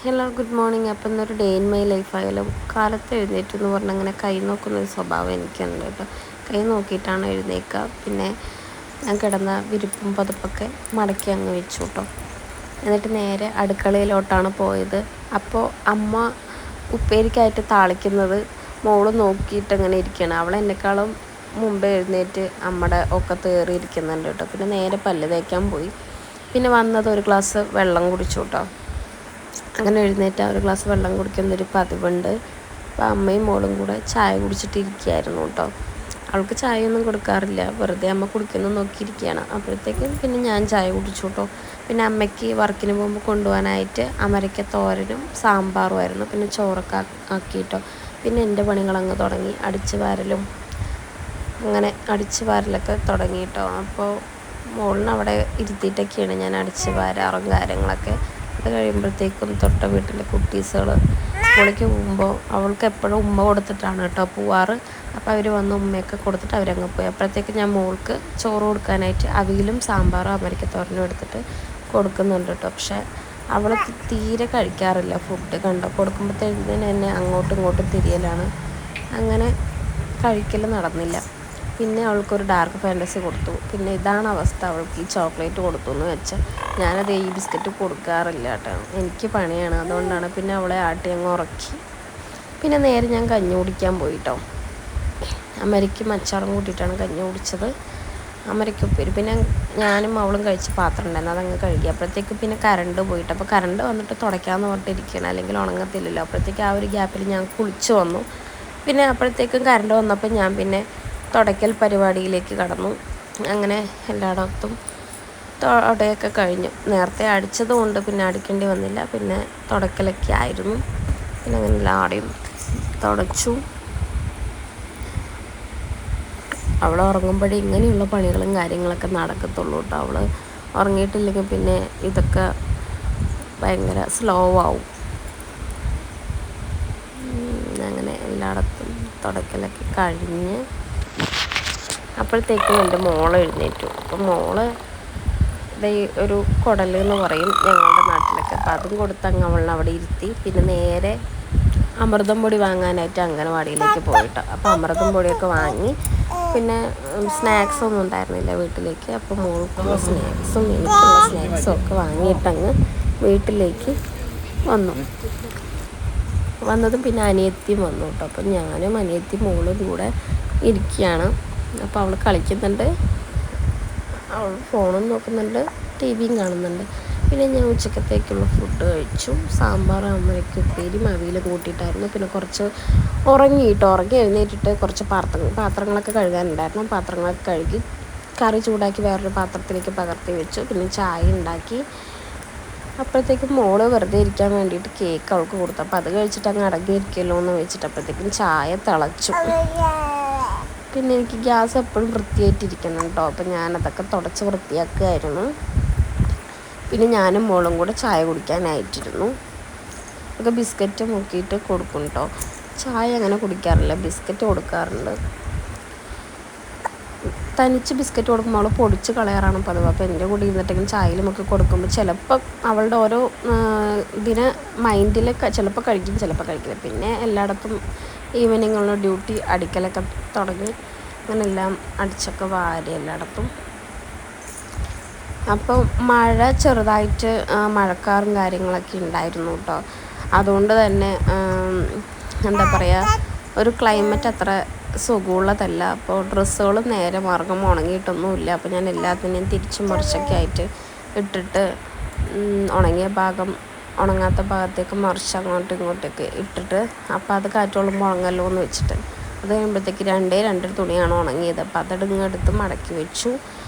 Hello good morning. അപ്പം ഇന്നൊരു day in my life ആയാലും കാലത്ത് എഴുന്നേറ്റ് എന്ന് പറഞ്ഞാൽ അങ്ങനെ കൈ നോക്കുന്നൊരു സ്വഭാവം എനിക്കുണ്ട് കേട്ടോ. കൈ നോക്കിയിട്ടാണ് എഴുന്നേൽക്കുക. പിന്നെ ഞാൻ കിടന്ന വിരിപ്പും പതുപ്പൊക്കെ മടക്കി അങ്ങ് വെച്ചു കേട്ടോ. എന്നിട്ട് നേരെ അടുക്കളയിലോട്ടാണ് പോയത്. അപ്പോൾ അമ്മ ഉപ്പേരിക്കായിട്ട് താളിക്കുന്നത് മോള് നോക്കിയിട്ട് അങ്ങനെ ഇരിക്കുകയാണ്. അവൾ എന്നെക്കാളും മുമ്പ് എഴുന്നേറ്റ് അമ്മയുടെ ഒക്കെ കയറിയിരിക്കുന്നുണ്ട് കേട്ടോ. പിന്നെ നേരെ പല്ല് തേക്കാൻ പോയി. പിന്നെ വന്നത് ഒരു ഗ്ലാസ് വെള്ളം കുടിച്ചു കേട്ടോ. അങ്ങനെ എഴുന്നേറ്റ് ഒരു ഗ്ലാസ് വെള്ളം കുടിക്കുന്നൊരു പതിവുണ്ട്. അപ്പോൾ അമ്മയും മോളും കൂടെ ചായ കുടിച്ചിട്ടിരിക്കുകയായിരുന്നു കേട്ടോ. അവൾക്ക് ചായയൊന്നും കൊടുക്കാറില്ല, വെറുതെ അമ്മ കുടിക്കുന്നു നോക്കിയിരിക്കുകയാണ്. അപ്പോഴത്തേക്കും പിന്നെ ഞാൻ ചായ കുടിച്ചു കേട്ടോ. പിന്നെ അമ്മയ്ക്ക് വർക്കിന് പോകുമ്പോൾ കൊണ്ടുപോകാനായിട്ട് അമരയ്ക്ക തോരനും സാമ്പാറുമായിരുന്നു. പിന്നെ ചോറൊക്കെ ആക്കിയിട്ടോ. പിന്നെ എൻ്റെ പണികളങ്ങ് തുടങ്ങി, അടിച്ച് വാരലും അങ്ങനെ അടിച്ച് വാരലൊക്കെ തുടങ്ങിയിട്ടോ. അപ്പോൾ മോളിന് അവിടെ ഇരുത്തിയിട്ടൊക്കെയാണ് ഞാൻ അടിച്ച് വാരാറും കാര്യങ്ങളൊക്കെ. അത് കഴിയുമ്പോഴത്തേക്കും തൊട്ട വീട്ടിലെ കുട്ടീസുകൾ സ്കൂളിലേക്ക് പോകുമ്പോൾ അവൾക്ക് എപ്പോഴും ഉമ്മ കൊടുത്തിട്ടാണ് കേട്ടോ പോവാറ്. അപ്പോൾ അവർ വന്ന് ഉമ്മയൊക്കെ കൊടുത്തിട്ട് അവരങ്ങ് പോയി. അപ്പോഴത്തേക്കും ഞാൻ മോൾക്ക് ചോറ് കൊടുക്കാനായിട്ട് അവിയലും സാമ്പാറും അമരയ്ക്കത്തോരനും എടുത്തിട്ട് കൊടുക്കുന്നുണ്ട് കേട്ടോ. പക്ഷേ അവൾ തീരെ കഴിക്കാറില്ല ഫുഡ്. കണ്ടോ, കൊടുക്കുമ്പോഴത്തേക്കും എന്നെ അങ്ങോട്ടും ഇങ്ങോട്ടും തിരിയലാണ്. അങ്ങനെ കഴിക്കൽ നടന്നില്ല. പിന്നെ അവൾക്കൊരു ഡാർക്ക് ഫാൻറ്റസി കൊടുത്തു. പിന്നെ ഇതാണ് അവസ്ഥ, അവൾക്ക് ഈ ചോക്ലേറ്റ് കൊടുത്തു എന്ന് വെച്ചാൽ ഞാനത് ഈ ബിസ്ക്കറ്റ് കൊടുക്കാറില്ല കേട്ടോ. എനിക്ക് പണിയാണ്, അതുകൊണ്ടാണ്. പിന്നെ അവളെ ആട്ടി അങ്ങ് ഉറക്കി. പിന്നെ നേരെ ഞാൻ കഞ്ഞി കുടിക്കാൻ പോയിട്ടോ. അമരയ്ക്കും അച്ചാറും കൂട്ടിയിട്ടാണ് കഞ്ഞി കുടിച്ചത്. അമരയ്ക്കുപ്പേരി പിന്നെ ഞാനും അവളും കഴിച്ച പാത്രം ഉണ്ടായിരുന്നു, അതങ്ങ് കഴുകി. അപ്പോഴത്തേക്ക് പിന്നെ കറണ്ട് പോയിട്ട്, അപ്പോൾ കറണ്ട് വന്നിട്ട് തുടയ്ക്കാമെന്ന് പറഞ്ഞിട്ടിരിക്കുകയാണ്, അല്ലെങ്കിൽ ഉണങ്ങത്തില്ലല്ലോ. അപ്പോഴത്തേക്ക് ആ ഒരു ഗ്യാപ്പിൽ ഞാൻ കുളിച്ച് വന്നു. പിന്നെ അപ്പോഴത്തേക്കും കറണ്ട് വന്നപ്പോൾ ഞാൻ പിന്നെ തുടയ്ക്കൽ പരിപാടിയിലേക്ക് കടന്നു. അങ്ങനെ എല്ലായിടത്തും തുടയൊക്കെ കഴിഞ്ഞു. നേരത്തെ അടിച്ചതുകൊണ്ട് പിന്നെ അടിക്കേണ്ടി വന്നില്ല. പിന്നെ തുടയ്ക്കലൊക്കെ ആയിരുന്നു. പിന്നെ അങ്ങനെ എല്ലാവരുടെയും തുടച്ചു. അവൾ ഉറങ്ങുമ്പോഴേ ഇങ്ങനെയുള്ള പണികളും കാര്യങ്ങളൊക്കെ നടക്കത്തുള്ളൂ കേട്ടോ. അവൾ ഉറങ്ങിയിട്ടില്ലെങ്കിൽ പിന്നെ ഇതൊക്കെ ഭയങ്കര സ്ലോ ആവും. അങ്ങനെ എല്ലായിടത്തും തുടയ്ക്കലൊക്കെ കഴിഞ്ഞ് അപ്പോഴത്തേക്കും എൻ്റെ മോള് എഴുന്നേറ്റു. അപ്പം മോള് ഒരു കുടൽ എന്ന് പറയും ഞങ്ങളുടെ നാട്ടിലൊക്കെ. അപ്പം അതും കൊടുത്തങ്ങ് അവളെ അവിടെ ഇരുത്തി. പിന്നെ നേരെ അമൃതം പൊടി വാങ്ങാനായിട്ട് അംഗനവാടിയിലേക്ക് പോയിട്ടോ. അപ്പോൾ അമൃതം പൊടിയൊക്കെ വാങ്ങി. പിന്നെ സ്നാക്സൊന്നും ഉണ്ടായിരുന്നില്ല വീട്ടിലേക്ക്. അപ്പോൾ മോൾക്കുള്ള സ്നാക്സും എനിക്കുള്ള സ്നാക്സും ഒക്കെ വാങ്ങിയിട്ടങ്ങ് വീട്ടിലേക്ക് വന്നതും പിന്നെ അനിയത്തിയും വന്നു കേട്ടോ. അപ്പം ഞാനും അനിയത്തി മോളും കൂടെ ഇരിക്കുകയാണ്. അപ്പോൾ അവൾ കളിക്കുന്നുണ്ട്, അവൾ ഫോണും നോക്കുന്നുണ്ട്, ടി വിയും കാണുന്നുണ്ട്. പിന്നെ ഞാൻ ഉച്ചക്കത്തേക്കുള്ള ഫുഡ് കഴിച്ചു. സാമ്പാർ അമ്മയ്ക്ക് ഉപ്പേരി അവിയൽ കൂട്ടിയിട്ടായിരുന്നു. പിന്നെ കുറച്ച് ഉറങ്ങി എഴുന്നേറ്റിട്ട് കുറച്ച് പാത്രങ്ങളൊക്കെ കഴുകാനുണ്ടായിരുന്നു. പാത്രങ്ങളൊക്കെ കഴുകി കറി ചൂടാക്കി വേറൊരു പാത്രത്തിലേക്ക് പകർത്തി വെച്ചു. പിന്നെ ചായ ഉണ്ടാക്കി. അപ്പോഴത്തേക്കും മോള് വെറുതെ ഇരിക്കാൻ വേണ്ടിയിട്ട് കേക്ക് അവൾക്ക് കൊടുത്തു. അപ്പോൾ അത് കഴിച്ചിട്ട് അങ്ങ് അടങ്ങിയിരിക്കുമല്ലോ എന്ന് വെച്ചിട്ട് അപ്പോഴത്തേക്കും ചായ തിളച്ചു. പിന്നെ എനിക്ക് ഗ്യാസ് എപ്പോഴും വൃത്തിയായിട്ടിരിക്കണം കേട്ടോ. അപ്പോൾ ഞാനതൊക്കെ തുടച്ച് വൃത്തിയാക്കുമായിരുന്നു. പിന്നെ ഞാനും മോളും കൂടെ ചായ കുടിക്കാനായിട്ടിരുന്നു. ഒക്കെ ബിസ്ക്കറ്റ് മുക്കിയിട്ട് കൊടുക്കും കേട്ടോ. ചായ അങ്ങനെ കുടിക്കാറില്ല, ബിസ്ക്കറ്റ് കൊടുക്കാറുണ്ട്. തനിച്ച് ബിസ്ക്കറ്റ് കൊടുക്കുമ്പോൾ അവൾ പൊടിച്ച് കളയാറാണ് പതിവ്. അപ്പോൾ എൻ്റെ കൂടെ ഇരുന്നിട്ടെങ്കിലും ചായയിലുമൊക്കെ കൊടുക്കുമ്പോൾ ചിലപ്പോൾ അവളുടെ ഓരോ മൈൻഡിൽ ചിലപ്പോൾ കഴിക്കും, ചിലപ്പോൾ കഴിക്കില്ല. പിന്നെ എല്ലായിടത്തും ഈവനിങ്ങുള്ള ഡ്യൂട്ടി അടിക്കലൊക്കെ തുടങ്ങി. അങ്ങനെ എല്ലാം അടിച്ചൊക്കെ വാരി എല്ലായിടത്തും. അപ്പോൾ മഴ ചെറുതായിട്ട് മഴക്കാറും കാര്യങ്ങളൊക്കെ ഉണ്ടായിരുന്നു കേട്ടോ. അതുകൊണ്ട് തന്നെ എന്താ പറയുക, ഒരു ക്ലൈമറ്റ് അത്ര സുഖമുള്ളതല്ല. അപ്പോൾ ഡ്രസ്സുകൾ നേരെ മാർഗം ഉണങ്ങിയിട്ടൊന്നുമില്ല. അപ്പോൾ ഞാൻ എല്ലാത്തിനെയും തിരിച്ചും മറിച്ചൊക്കെ ആയിട്ട് ഇട്ടിട്ട് ഉണങ്ങിയ ഭാഗം ഉണങ്ങാത്ത ഭാഗത്തേക്ക് മറിച്ച് അങ്ങോട്ടും ഇങ്ങോട്ടൊക്കെ ഇട്ടിട്ട്, അപ്പോൾ അത് കാറ്റോളുമ്പോൾ ഉണങ്ങല്ലോ എന്ന് വെച്ചിട്ട് അത് കഴിയുമ്പോഴത്തേക്ക് രണ്ട് തുണിയാണ് ഉണങ്ങിയത്. അപ്പോൾ അതടുങ്ങെടുത്ത് മടക്കി വെച്ചു.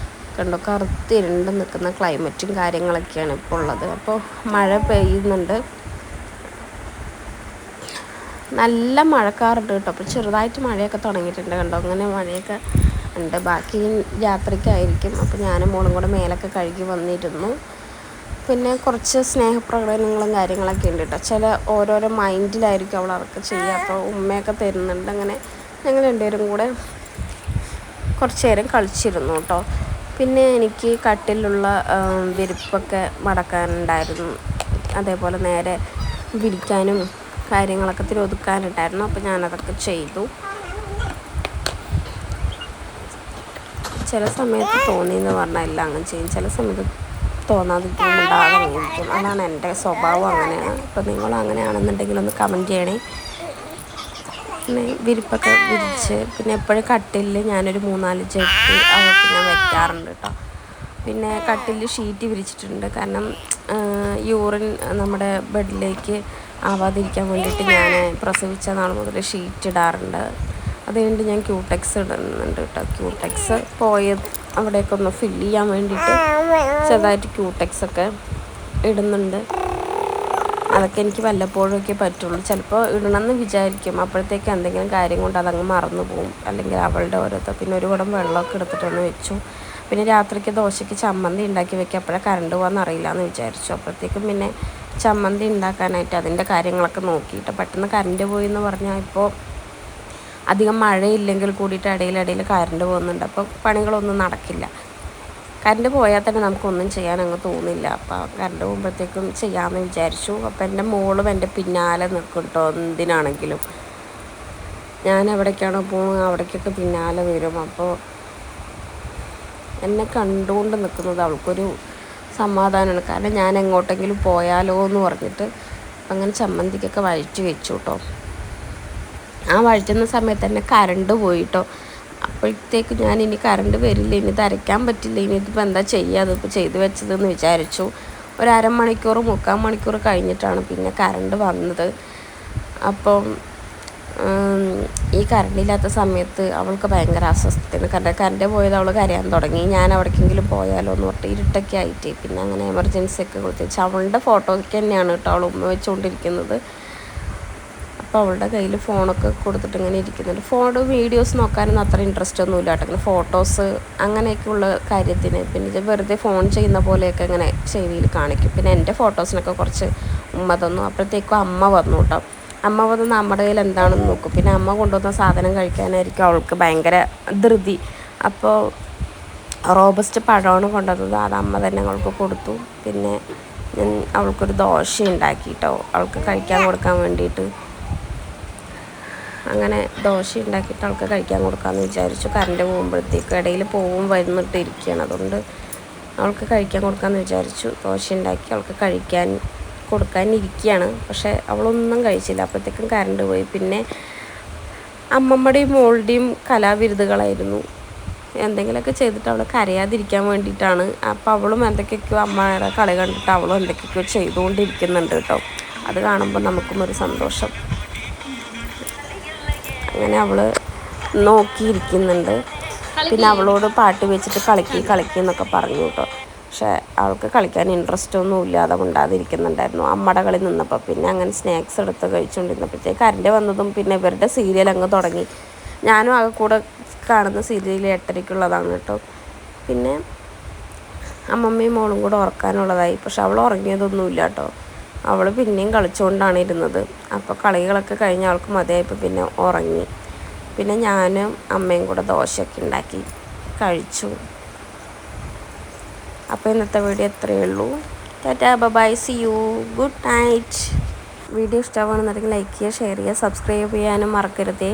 കണ്ടോ, കറുത്തിരുണ്ട് നിൽക്കുന്ന ക്ലൈമറ്റും കാര്യങ്ങളൊക്കെയാണ് ഇപ്പോൾ ഉള്ളത്. അപ്പോൾ മഴ പെയ്യുന്നുണ്ട്, നല്ല മഴക്കാറുണ്ട് കേട്ടോ. അപ്പോൾ ചെറുതായിട്ട് മഴയൊക്കെ തുടങ്ങിയിട്ടുണ്ട് കണ്ടോ. അങ്ങനെ മഴയൊക്കെ ഉണ്ട്. ബാക്കി രാത്രിക്കായിരിക്കും. അപ്പോൾ ഞാനും മോളും കൂടെ മേലൊക്കെ കഴുകി വന്നിരുന്നു. പിന്നെ കുറച്ച് സ്നേഹപ്രകടനങ്ങളും കാര്യങ്ങളൊക്കെ ഉണ്ട് കേട്ടോ. ചില ഓരോരോ മൈൻഡിലായിരിക്കും അവൾ അതൊക്കെ ചെയ്യുക. അപ്പോൾ ഉമ്മയൊക്കെ തരുന്നുണ്ട്. അങ്ങനെ ഞങ്ങൾ രണ്ടുപേരും കൂടെ കുറച്ച് നേരം കളിച്ചിരുന്നു കേട്ടോ. പിന്നെ എനിക്ക് കട്ടിലുള്ള വിരിപ്പൊക്കെ മടക്കാനുണ്ടായിരുന്നു. അതേപോലെ നേരെ വിരിക്കാനും കാര്യങ്ങളൊക്കെ ഇത്തിരി ഒതുക്കാനുണ്ടായിരുന്നു. അപ്പോൾ ഞാനതൊക്കെ ചെയ്തു. ചില സമയത്ത് തോന്നിയെന്ന് പറഞ്ഞാൽ എല്ലാം അങ്ങനെ ചെയ്യും, ചില സമയത്ത് തോന്നാതിരിക്കുമ്പോണ്ടാകാതെ ഇരിക്കും. അതാണ് എൻ്റെ സ്വഭാവം, അങ്ങനെയാണ്. അപ്പോൾ നിങ്ങൾ അങ്ങനെയാണെന്നുണ്ടെങ്കിൽ ഒന്ന് കമൻറ്റ് ചെയ്യണേ. പിന്നെ വിരിപ്പൊക്കെ വിരിച്ച് പിന്നെ എപ്പോഴും കട്ടിലിൽ ഞാനൊരു 3-4 ജെട്ടി അതൊക്കെ ഞാൻ വെക്കാറുണ്ട് കേട്ടോ. പിന്നെ കട്ടിലിൽ ഷീറ്റ് വിരിച്ചിട്ടുണ്ട്, കാരണം യൂറിൻ നമ്മുടെ ബെഡിലേക്ക് ആവാതിരിക്കാൻ വേണ്ടിയിട്ട് ഞാൻ പ്രസവിച്ച നാൾ മുതൽ ഷീറ്റ് ഇടാറുണ്ട്. അതുകൊണ്ട് ഞാൻ ക്യൂടെക്സ് ഇടുന്നുണ്ട് കേട്ടോ. ക്യൂടെക്സ് പോയത് അവിടെയൊക്കെ ഒന്ന് ഫില്ല് ചെയ്യാൻ വേണ്ടിയിട്ട് ചെറുതായിട്ട് ക്യൂടെക്സൊക്കെ ഇടുന്നുണ്ട്. അതൊക്കെ എനിക്ക് വല്ലപ്പോഴൊക്കെ പറ്റുള്ളൂ. ചിലപ്പോൾ ഇടണമെന്ന് വിചാരിക്കും, അപ്പോഴത്തേക്ക് എന്തെങ്കിലും കാര്യം കൊണ്ട് അതങ്ങ് മറന്നു പോകും, അല്ലെങ്കിൽ അവളുടെ ഓരോരുത്തർ. പിന്നെ ഒരു കുടം വെള്ളമൊക്കെ എടുത്തിട്ടൊന്ന് വെച്ചു. പിന്നെ രാത്രിക്ക് ദോശയ്ക്ക് ചമ്മന്തി ഉണ്ടാക്കി വെക്കുക, അപ്പോഴേ കറണ്ട് പോകാമെന്ന് അറിയില്ല എന്ന് വിചാരിച്ചു. അപ്പോഴത്തേക്കും പിന്നെ ചമ്മന്തി ഉണ്ടാക്കാനായിട്ട് അതിൻ്റെ കാര്യങ്ങളൊക്കെ നോക്കിയിട്ട് പെട്ടെന്ന് കറണ്ട് പോയി എന്ന് പറഞ്ഞാൽ, ഇപ്പോൾ അധികം മഴയില്ലെങ്കിൽ കൂടിയിട്ട് ഇടയിലിടയിൽ കറണ്ട് പോകുന്നുണ്ട്. അപ്പോൾ പണികളൊന്നും നടക്കില്ല. കറണ്ട് പോയാൽ തന്നെ നമുക്കൊന്നും ചെയ്യാൻ അങ്ങ് തോന്നില്ല. അപ്പോൾ കറണ്ട് പോകുമ്പോഴത്തേക്കും ചെയ്യാമെന്ന് വിചാരിച്ചു. അപ്പോൾ എൻ്റെ മോളും എൻ്റെ പിന്നാലെ നിൽക്കും കേട്ടോ, എന്തിനാണെങ്കിലും. ഞാൻ എവിടേക്കാണോ പോകുന്നത് അവിടേക്കൊക്കെ പിന്നാലെ വരും. അപ്പോൾ എന്നെ കണ്ടുകൊണ്ട് നിൽക്കുന്നത് അവൾക്കൊരു സമാധാനമാണ്. കാരണം ഞാൻ എങ്ങോട്ടെങ്കിലും പോയാലോ എന്ന് പറഞ്ഞിട്ട് അങ്ങനെ ചമ്മന്തിക്കൊക്കെ വഴറ്റി വെച്ചു കേട്ടോ. ആ വഴറ്റുന്ന സമയത്ത് തന്നെ കറണ്ട് പോയിട്ടോ. അപ്പോഴത്തേക്ക് ഞാൻ ഇനി കറണ്ട് വരില്ല, ഇനി തരയ്ക്കാൻ പറ്റില്ല, ഇനി ഇതിപ്പോൾ എന്താ ചെയ്യുക, അതിപ്പോൾ ചെയ്ത് വെച്ചതെന്ന് വിചാരിച്ചു. ഒരു 1/2 മണിക്കൂർ 3/4 മണിക്കൂർ കഴിഞ്ഞിട്ടാണ് പിന്നെ കറണ്ട് വന്നത്. അപ്പം ഈ കറണ്ടില്ലാത്ത സമയത്ത് അവൾക്ക് ഭയങ്കര അസ്വസ്ഥതയാണ്. കാരണം കറണ്ട് പോയത് അവൾ കരയാൻ തുടങ്ങി. ഞാൻ എവിടേക്കെങ്കിലും പോയാലോ എന്ന് പറഞ്ഞിട്ട് ഇരുട്ടൊക്കെ ആയിട്ട് പിന്നെ അങ്ങനെ എമർജൻസി ഒക്കെ കൊടുത്തിച്ച് അവളുടെ ഫോട്ടോയ്ക്ക് തന്നെയാണ് കേട്ടോ അവൾ ഉമ്മ വെച്ചുകൊണ്ടിരിക്കുന്നത്. അപ്പോൾ അവളുടെ കയ്യിൽ ഫോണൊക്കെ കൊടുത്തിട്ട് ഇങ്ങനെ ഇരിക്കുന്നുണ്ട്. വീഡിയോസ് നോക്കാനൊന്നും അത്ര ഇൻട്രസ്റ്റ് ഒന്നുമില്ല കേട്ടോ. ഇങ്ങനെ ഫോട്ടോസ് അങ്ങനെയൊക്കെയുള്ള കാര്യത്തിന് പിന്നെ വെറുതെ ഫോൺ ചെയ്യുന്ന പോലെയൊക്കെ ഇങ്ങനെ ചെവിയിൽ കാണിക്കും. പിന്നെ എൻ്റെ ഫോട്ടോസിനൊക്കെ കുറച്ച് ഉമ്മ തന്നു. അപ്പോഴത്തേക്കും അമ്മ വന്നു കേട്ടോ. അമ്മ വന്ന് നമ്മുടെ കയ്യിൽ എന്താണെന്ന് നോക്കും. പിന്നെ അമ്മ കൊണ്ടുവന്ന സാധനം കഴിക്കാനായിരിക്കും അവൾക്ക് ഭയങ്കര ധൃതി. അപ്പോൾ റോബസ്റ്റ് പഴമാണ് കൊണ്ടുവന്നത്, അത് അമ്മ തന്നെ അവൾക്ക് കൊടുത്തു. പിന്നെ അവൾക്കൊരു ദോശ ഉണ്ടാക്കി കേട്ടോ, അവൾക്ക് കഴിക്കാൻ കൊടുക്കാൻ വേണ്ടിയിട്ട്. അങ്ങനെ ദോശ ഉണ്ടാക്കിയിട്ട് അവൾക്ക് കഴിക്കാൻ കൊടുക്കാമെന്ന് വിചാരിച്ചു. കറണ്ട് പോകുമ്പോഴത്തേക്ക് ഇടയിൽ വരുന്നിട്ട് ഇരിക്കുകയാണ്, അതുകൊണ്ട് അവൾക്ക് കഴിക്കാൻ കൊടുക്കാമെന്ന് വിചാരിച്ചു. ദോശ ഉണ്ടാക്കി അവൾക്ക് കൊടുക്കാനിരിക്കുകയാണ്. പക്ഷേ അവളൊന്നും കഴിച്ചില്ല. അപ്പോഴത്തേക്കും കറണ്ട് പോയി. പിന്നെ അമ്മമ്മയുടെയും മോളുടെയും കലാവിരുതുകളായിരുന്നു. എന്തെങ്കിലുമൊക്കെ ചെയ്തിട്ട് അവൾ കരയാതിരിക്കാൻ വേണ്ടിയിട്ടാണ്. അപ്പോൾ അവളും എന്തൊക്കെയൊക്കെയോ അമ്മയുടെ കളി കണ്ടിട്ട് അവളും എന്തൊക്കെയൊക്കെയോ ചെയ്തുകൊണ്ടിരിക്കുന്നുണ്ട് കേട്ടോ. അത് കാണുമ്പോൾ നമുക്കും ഒരു സന്തോഷം. അങ്ങനെ അവൾ നോക്കിയിരിക്കുന്നുണ്ട്. പിന്നെ അവളോട് പാട്ട് വെച്ചിട്ട് കളിക്കുക എന്നൊക്കെ പറഞ്ഞു കേട്ടോ. പക്ഷേ അവൾക്ക് കളിക്കാൻ ഇൻട്രസ്റ്റ് ഒന്നും ഇല്ലാതെ കൊണ്ടാതിരിക്കുന്നുണ്ടായിരുന്നു അമ്മയുടെ കളി നിന്നപ്പോൾ. പിന്നെ അങ്ങനെ സ്നാക്സ് എടുത്ത് കഴിച്ചുകൊണ്ടിരുന്നപ്പോഴത്തേക്ക് കറണ്ട് വന്നതും പിന്നെ ഇവരുടെ സീരിയൽ അങ്ങ് തുടങ്ങി. ഞാനും ആകെ കൂടെ കാണുന്ന സീരിയൽ 8:30-ക്കുള്ളതാണ് കേട്ടോ. പിന്നെ അമ്മമ്മയും മോളും കൂടെ ഉറക്കാനുള്ളതായി. പക്ഷെ അവൾ ഉറങ്ങിയതൊന്നുമില്ല കേട്ടോ. അവൾ പിന്നെയും കളിച്ചുകൊണ്ടാണ് ഇരുന്നത്. അപ്പോൾ കളികളൊക്കെ കഴിഞ്ഞ് അവൾക്ക് മതിയായപ്പോൾ പിന്നെ ഉറങ്ങി. പിന്നെ ഞാനും അമ്മയും കൂടെ ദോശയൊക്കെ ഉണ്ടാക്കി കഴിച്ചു. അപ്പോൾ ഇന്നത്തെ വീഡിയോ എത്രയേ ഉള്ളൂ. Tata, bye, see you, good night. Video ഇഷ്ടമാണെന്നുണ്ടെങ്കിൽ ലൈക്ക് ചെയ്യുക, ഷെയർ ചെയ്യുക, സബ്സ്ക്രൈബ് ചെയ്യാനും മറക്കരുതേ.